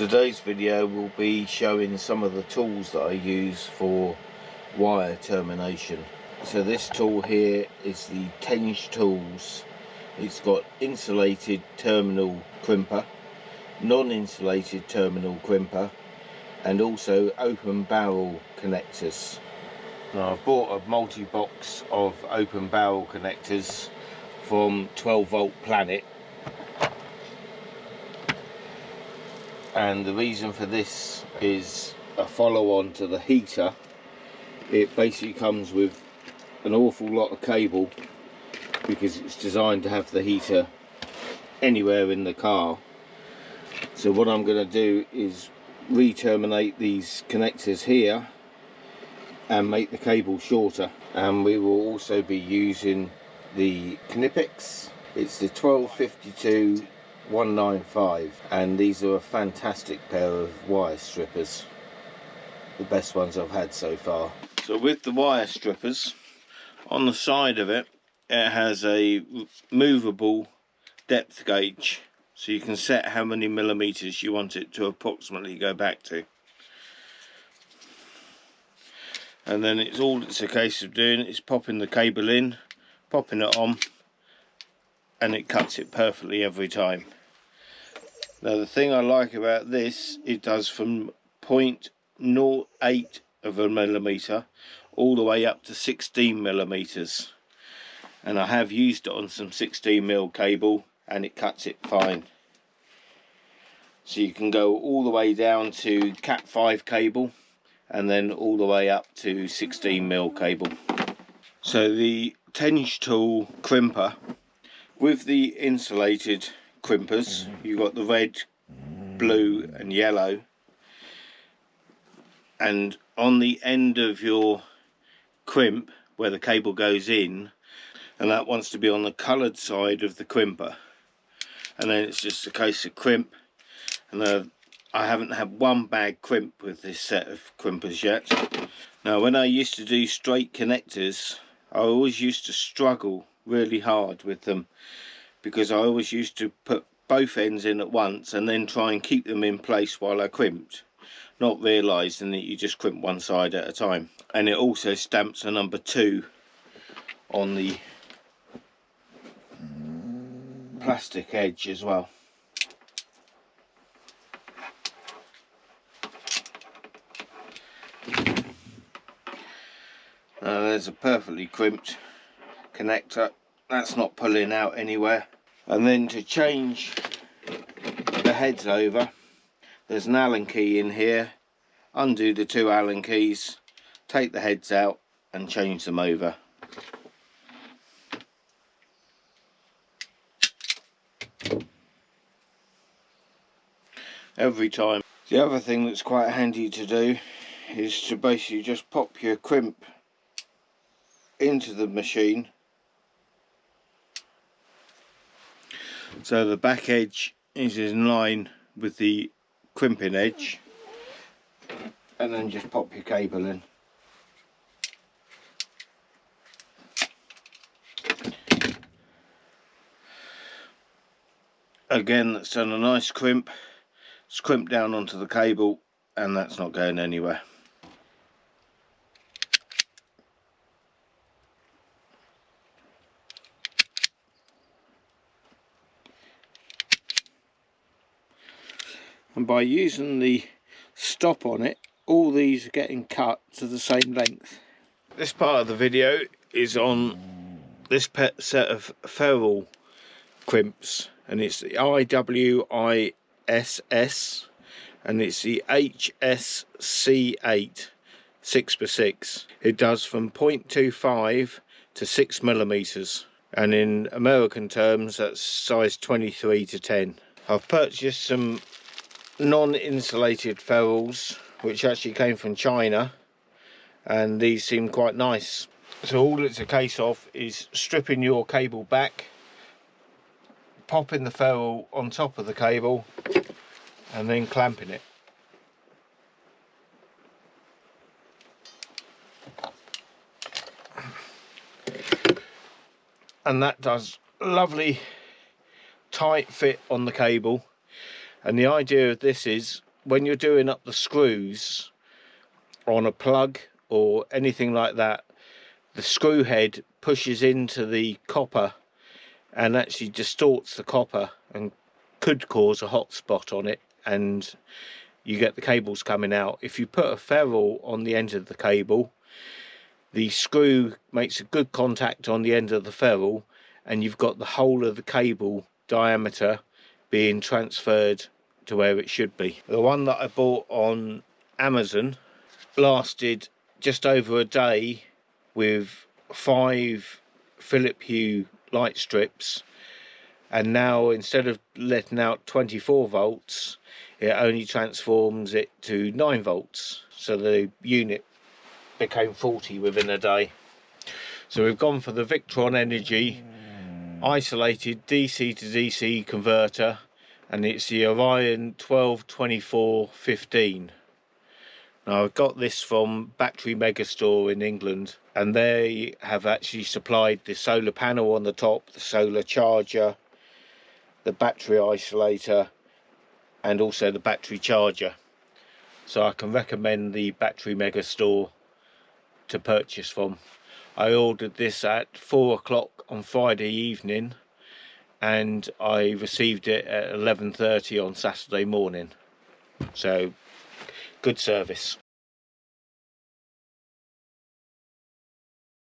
Today's video will be showing some of the tools that I use for wire termination. So this tool here is the Tengtools. It's got insulated terminal crimper, non-insulated terminal crimper, and also open barrel connectors. Now I've bought a multi-box of open barrel connectors from 12 Volt Planet, and the reason for this is a follow-on to the heater. It basically comes with an awful lot of cable because it's designed to have the heater anywhere in the car. So what I'm going to do is re-terminate these connectors here and make the cable shorter, and we will also be using the knipex. It's the 1252 195, and these are a fantastic pair of wire strippers, the best ones I've had so far. So with the wire strippers, on the side of it, it has a movable depth gauge, so you can set how many millimeters you want it to approximately go back to. And then it's a case of doing is popping the cable in, popping it on, and it cuts it perfectly every time. Now the thing I like about this, it does from 0.08 of a millimeter all the way up to 16 millimeters, and I have used it on some 16mm cable and it cuts it fine. So you can go all the way down to Cat 5 cable and then all the way up to 16mm cable. So the Tengtools crimper, with the insulated crimpers, you've got the red, blue and yellow, and on the end of your crimp where the cable goes in, and that wants to be on the coloured side of the crimper, and then it's just a case of crimp. And I haven't had one bag crimp with this set of crimpers yet. Now when I used to do straight connectors, I always used to struggle really hard with them, because I always used to put both ends in at once and then try and keep them in place while I crimped, not realising that you just crimp one side at a time. And it also stamps a number 2 on the plastic edge as well. Now there's a perfectly crimped connector, that's not pulling out anywhere. And then to change the heads over, there's an Allen key in here. Undo the 2 Allen keys, take the heads out and change them over. Every time. The other thing that's quite handy to do is to basically just pop your crimp into the machine, so the back edge is in line with the crimping edge, and then just pop your cable in. Again, that's done a nice crimp. It's crimped down onto the cable and that's not going anywhere. And by using the stop on it, all these are getting cut to the same length. This part of the video is on this set of ferrule crimps, and it's the Iwiss, and it's the HSC8 6x6. It does from 0.25 to 6 millimeters, and in American terms that's size 23 to 10. I've purchased some non-insulated ferrules which actually came from China, and these seem quite nice. So all it's a case of is stripping your cable back, popping the ferrule on top of the cable and then clamping it. And that does a lovely tight fit on the cable. And the idea of this is when you're doing up the screws on a plug or anything like that, the screw head pushes into the copper and actually distorts the copper and could cause a hot spot on it, and you get the cables coming out. If you put a ferrule on the end of the cable, the screw makes a good contact on the end of the ferrule, and you've got the whole of the cable diameter being transferred to where it should be. The one that I bought on Amazon lasted just over a day with 5 Phillip Hue light strips, and now instead of letting out 24 volts it only transforms it to 9 volts, so the unit became 40 within a day. So we've gone for the Victron Energy isolated DC to DC converter, and it's the Orion 122415. Now I've got this from Battery Megastore in England, and they have actually supplied the solar panel on the top, the solar charger, the battery isolator, and also the battery charger. So I can recommend the Battery Megastore to purchase from. I ordered this at 4 o'clock on Friday evening, and I received it at 11:30 on Saturday morning. So good service.